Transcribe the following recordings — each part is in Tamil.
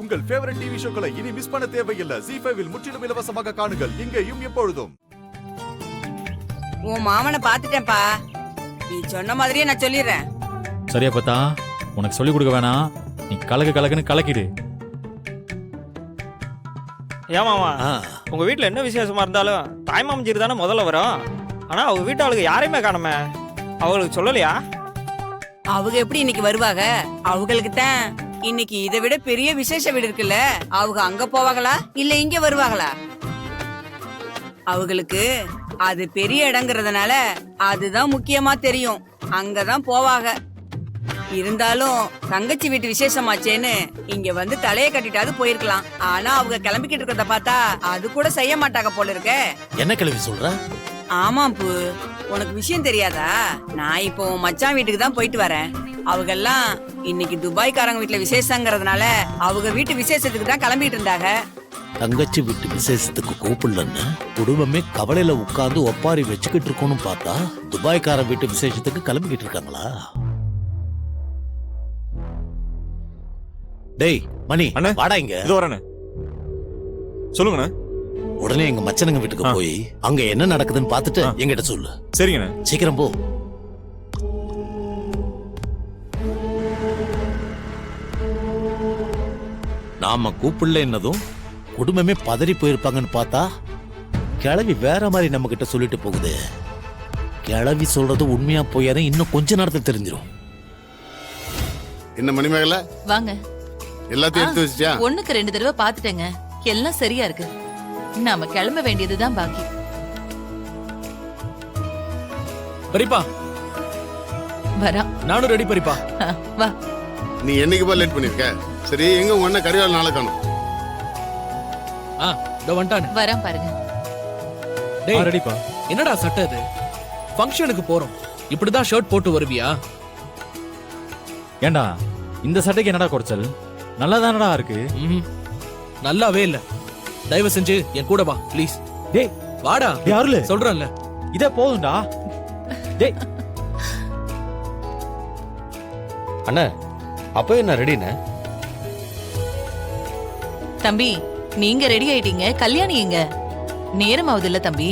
உங்கள் ஃபேவரட் டிவி ஷோக்களை இனி மிஸ் பண்ண தேவையில்லை. ZEE5 இல் முற்றிலும் இலவசமாக காணுங்கள். இங்கேயும் எப்பொழுதும். உன் மாமனை பாத்துட்டேன்ப்பா. நீ சொன்ன மாதிரியே நான் சொல்லிடுறேன். சரியா பார்த்தா உனக்கு சொல்லி கொடுக்க வேணாம். நீ கலக்குன்னு கலக்கிடு. ஏமாமா உங்க வீட்டுல என்ன விசேஷமா இருந்தாலும் தாய்மாமஞ்சிரு தானே முதல்ல வரும். ஆனா அவங்க வீட்டாளுக்கு யாரையுமே காணுமே. அவங்களுக்கு சொல்லலையா? அவங்க எப்படி இன்னைக்கு வருவாங்க? அவங்களுக்கு தான் இன்னைக்கு இதை விட பெரிய விசேஷ வீடு இருக்குல்ல. அவங்க அங்க போவாங்களா இல்ல இங்க வருவாங்களா? அவங்களுக்கு அது பெரிய இடங்கிறதுனால அதுதான் முக்கியமா தெரியும். அங்கதான் போவாங்க. இருந்தாலும் தங்கச்சி வீட்டு விசேஷமாச்சேன்னு இங்க வந்து தலைய கட்டிட்டாவது போயிருக்கலாம். ஆனா அவங்க கிளம்பிக்கிட்டு இருக்கிறத பார்த்தா அது கூட செய்ய மாட்டாங்க போல இருக்க. என்ன கிளம்பி சொல்ற? ஆமாம் பூ, உனக்கு விஷயம் தெரியாதா? நான் இப்போ மச்சான் வீட்டுக்கு தான் போயிட்டு வரேன். அவங்க எல்லாம் இன்னைக்கு துபாய்க்காரங்க வீட்டுல விசேஷங்கிறதுனால அவங்க வீட்டு விசேஷத்துக்கு தான் கிளம்பிட்டு இருந்தாங்க. தங்கச்சி வீட்டு விசேஷத்துக்கு கூப்பிடலன்னு குடும்பமே கவலையில உட்கார்ந்து ஒப்பாரி வச்சுக்கிட்டு இருக்கோம்னு பார்த்தா துபாய்க்கார வீட்டு விசேஷத்துக்கு கிளம்பிக்கிட்டு இருக்காங்களா? டேய் மணி, அண்ணே, வாடா இங்க. இது வரேன். சொல்லுங்கண்ணே. உடனே எங்க மச்சனுங்க வீட்டுக்கு போய் அங்க என்ன நடக்குதுன்னு பார்த்துட்டு எங்கிட்ட சொல்லு. சரிங்கண்ணே. சீக்கிரம் போ. நாம கூப்பிடல என்னதும் குடும்பமே பதறி போயிருப்பாங்கன்னு பார்த்தா கிளவி வேற மாதிரி நம்ம கிட்ட சொல்லிட்டு போகுது. கிளவி சொல்றது உண்மையா போயாதான் இன்னும் கொஞ்ச நேரத்தில் தெரிஞ்சிடும். என்ன மணிமேகலை, வாங்க. எல்லாத்தையும் எடுத்து வச்சிட்டியா? ஒண்ணுக்கு 2 தடவை பாத்துட்டேங்க. எல்லாம் சரியா இருக்கு. நாம கிளம்ப வேண்டியதுதான் பாக்கி. பரிப்பா வரா. நானும் ரெடி பரிப்பா. வா. நீ என்னைக்கு லேட் பண்ணிருக்க? சரி, எங்க உங்க அண்ணன் கரிகால் நாளை காணும். வந்துட்டானே. வரான் பாருங்க. டேய் ரெடிப்பா. என்னடா சட்டை இது? ஃபங்க்ஷனுக்கு போறோம். இப்படிதான் ஷர்ட் போட்டு வருவியா? ஏண்டா இந்த சட்டைக்கு என்னடா குறைச்சல்? நல்லாதானடா இருக்கு. நல்லாவே இல்ல. தயவு செஞ்சு என் கூட வா ப்ளீஸ். டேய் வாடா. யாருல சொல்றேன்ல, இதே போதும்டா. டேய் அண்ணா, அப்போ என்ன ரெடிண்ணே? தம்பி, நீங்க ரெடி ஆயிட்டீங்க. கல்யாணி எங்க? நேரம் ஆகுது இல்ல தம்பி?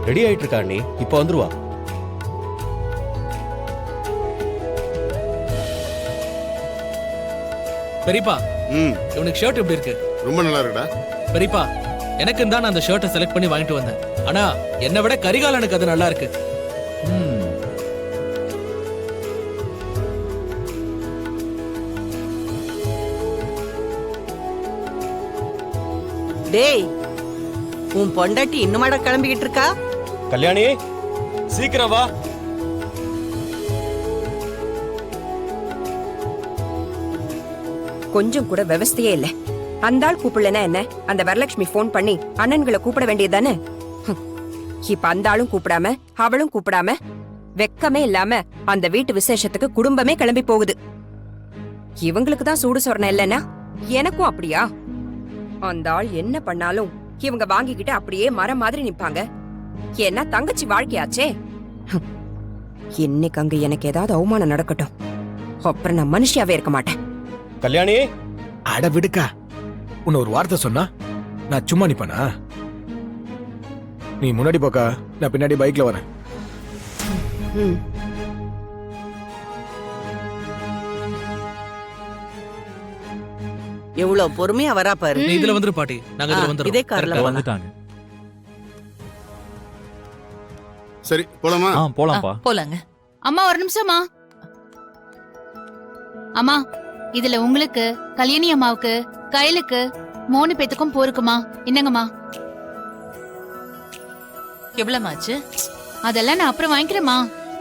ரெடி ஆயிட்டு இருக்கா அண்ணி, இப்போ வந்துருவா. பெரியப்பா, இவனுக்கு ஷர்ட் எப்படி இருக்கு? ரொம்ப நல்லா இருக்குடா. பெரியப்பா, எனக்கு தான் நான் அந்த ஷர்ட்டை செலக்ட் பண்ணி வாங்கிட்டு வந்தேன். ஆனா என்னை விட கரிகாலனுக்கு அது நல்லா இருக்கு. டேய், உன் பொண்டாட்டி இன்னுமாடா கிளம்பிக்கிட்டு இருக்கா? கல்யாணி, சீக்கிரம் வா. கொஞ்சம் கூட விவஸ்தையே இல்ல. அந்த ஆள் கூப்பிடலனா என்ன? அந்த வரலட்சுமி போன் பண்ணி அண்ணன்களை கூப்பிட வேண்டியதானே? இப்ப அந்த ஆளும் கூப்பிடாம அவளும் கூப்பிடாம வெக்கமே இல்லாம அந்த வீட்டு விசேஷத்துக்கு குடும்பமே கிளம்பி போகுது. இவங்களுக்கு தான் சூடு சொரணை இல்லைன்னா எனக்கும் அப்படியா? அந்த ஆள் என்ன பண்ணாலும் இவங்க வாங்கிக்கிட்டு அப்படியே மரம் மாதிரி நிப்பாங்க. ஏன்னா தங்கச்சி வாழ்க்கையாச்சே. இன்னைக்கு அங்க எனக்கு ஏதாவது அவமானம் நடக்கட்டும், அப்புறம் நான் மனுஷியாவே இருக்க மாட்டேன். கல்யாணி, அட விடுக்கா. உன்ன ஒரு வார்த்தை சொன்னா நான் சும்மா நிப்பனா? நீ முன்னாடி போக்கா, நான் பின்னாடி பைக்ல வரேன். எவ்வளவு பொறுமையா வரா பாரு. நீ இதுல வந்துரு பாட்டி, நாங்க இதுல வந்துறோம். இதே கார்ல வந்துட்டாங்க. சரி, போலாமா? போலாம்ப்பா. போலாங்க. அம்மா ஒரு நிமிஷமா. அம்மா, இதுல உங்களுக்கு, கல்யாணி அம்மாவுக்கு, கைலுக்கு 3 பேத்துக்கும் போருக்குமா. என்னங்கம்மா? எவ்வளவுமாச்சு? அதெல்லாம் நான் அப்புறம் வாங்கிக்கிறேம்மா.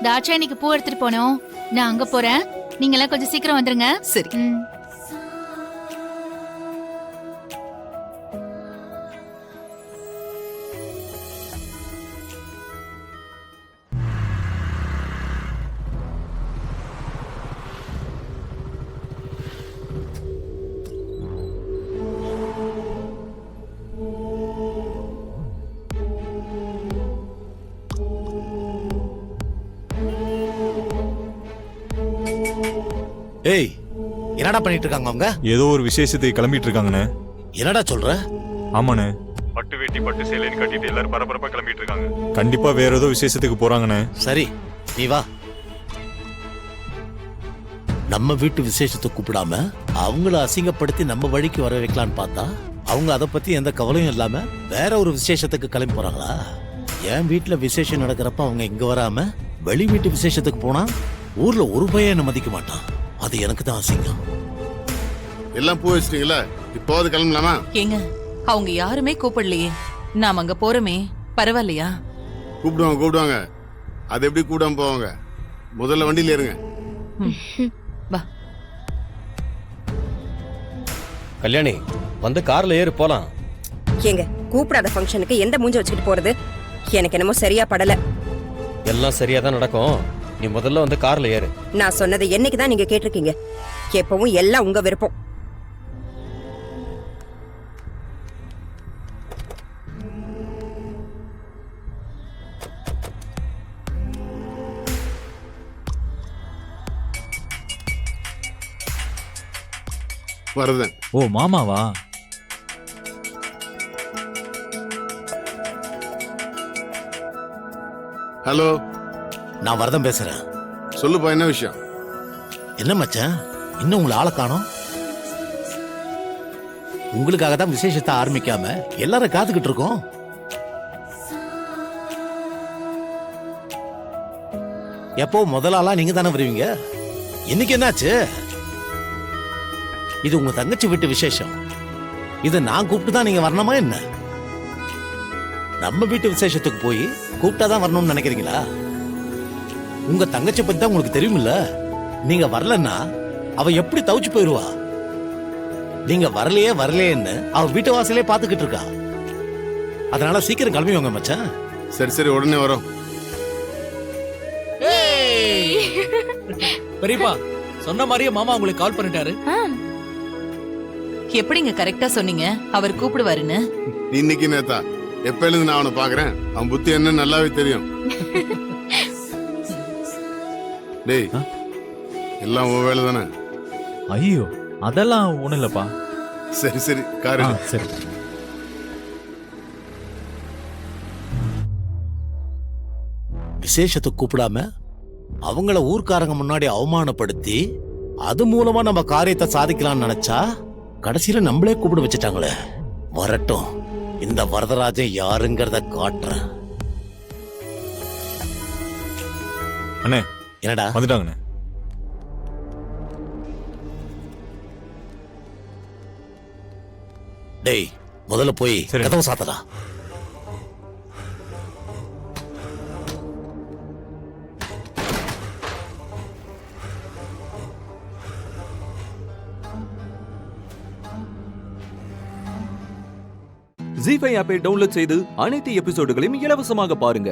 தாட்சாயணிக்கு பூ எடுத்துட்டு போனோம். நான் அங்க போறேன். நீங்க எல்லாம் கொஞ்சம் சீக்கிரம் வந்துருங்க. சரி. ஏய், என்னடா பண்ணிட்டு இருக்காங்க அவங்க? ஏதோ ஒரு விசேஷத்துக்கு கிளம்பிட்டு இருக்காங்கண்ணே. என்னடா சொல்ற? ஆமாண்ணே. பட்டு வேட்டி பட்டு சேலைன்னு கட்டிட்டு எல்லாரும் பரபரப்பா கிளம்பிட்டு இருக்காங்க. கண்டிப்பா வேற ஏதோ விசேஷத்துக்கு போறாங்கண்ணே. சரி நீ வா. நம்ம வீட்டு விசேஷத்தை கூப்பிடாம அவங்கள அசிங்கப்படுத்தி நம்ம வழிக்கு வர வைக்கலான்னு பார்த்தா அவங்க அதை பத்தி எந்த கவலையும் இல்லாம வேற ஒரு விசேஷத்துக்கு கிளம்பி போறாங்களா? என் வீட்டுல விசேஷம் நடக்கிறப்ப அவங்க இங்க வராம வெளி வீட்டு விசேஷத்துக்கு போனா ஊர்ல ஒரு பையன் என்ன மதிக்க மாட்டான். அது எனக்கு தான் அசிங்கம். எல்லாம் பூ வச்சிட்டீங்களா? இப்போது கிளம்பலாமா? ஏங்க அவங்க யாருமே கூப்பிடலையே, நாம அங்க போறோமே, பரவாயில்லையா? கூப்பிடுவாங்க. அது எப்படி கூடாம போவாங்க? முதல்ல வண்டியில ஏறுங்க. வா. கல்யாணி வந்து கார்ல ஏறு போலாம். ஏங்க கூப்பிடாத ஃபங்க்ஷனுக்கு எந்த மூஞ்ச வச்சுக்கிட்டு போறது? எனக்கு என்னமோ சரியா படல. எல்லாம் சரியா தான் நடக்கும். நீ முதல்ல வந்து கார்ல ஏறு. நான் சொன்னதை என்னைக்கு தான் நீங்க கேட்டிருக்கீங்க? எப்பவும் எல்லாம் உங்க விருப்பம். வரதன். ஓ மாமாவா? ஹலோ, நான் வரதன் பேசுறேன். சொல்லுப்பா, என்ன விஷயம்? என்ன மச்சான் இன்னும் உங்களை ஆளை காணோம்? உங்களுக்காக தான் விசேஷத்தை ஆரம்பிக்காம எல்லாரும் காத்துக்கிட்டு இருக்கோம். எப்போ முதல் ஆளா நீங்க தானே வருவீங்க? இன்னைக்கு என்னாச்சு? இது உங்க தங்கச்சி வீட்டு விசேஷம். இதை நான் கூப்பிட்டு தான் நீங்க வரணுமா என்ன? நம்ம வீட்டு விசேஷத்துக்கு போய் கூப்பிட்டாதான் வரணும்னு நினைக்கிறீங்களா? உங்க தங்கச்சி பத்தி தான் உங்களுக்கு தெரியுமில்ல. நீங்க வரலன்னா அவ எப்படி தவிச்சு போயிருவா? நீங்க வரலையேன்னு அவ வீட்டு வாசலே பாத்துக்கிட்டு இருக்கா. அதனால சீக்கிரம் கிளம்பி வாங்க மச்சான். சரி உடனே வரோம். பெரியப்பா சொன்ன மாதிரியே மாமா உங்களுக்கு கால் பண்ணிட்டாரு. எப்படிங்க கரெக்டா சொன்னீங்க அவர் கூப்பிடுவாருன்னு? இன்னைக்கு நேத்தா எப்ப எழுந்து நான் அவனை பாக்குறேன். அவன் புத்தி என்ன நல்லாவே தெரியும். டேய், எல்லாம் உன் வேலை தானே? ஐயோ அதெல்லாம் ஒண்ணும் இல்லப்பா. சரி காரு. சரி. விசேஷத்துக்கு கூப்பிடாம அவங்கள ஊர்க்காரங்க முன்னாடி அவமானப்படுத்தி அது மூலமா நம்ம காரியத்தை சாதிக்கலாம்னு நினைச்சா கடைசியில நம்மளே கூப்பிட வச்சுட்டாங்களே. வரட்டும், இந்த வரதராஜன் யாருங்கிறத காட்டுறேன். அண்ணே என்னடா வந்துட்டாங்கண்ணே. டேய், முதல்ல போய் சரி. கதவை சாத்தடா. ஜீ5 ஆப்பை டவுன்லோட் செய்து அனைத்து எபிசோடுகளையும் இலவசமாக பாருங்க.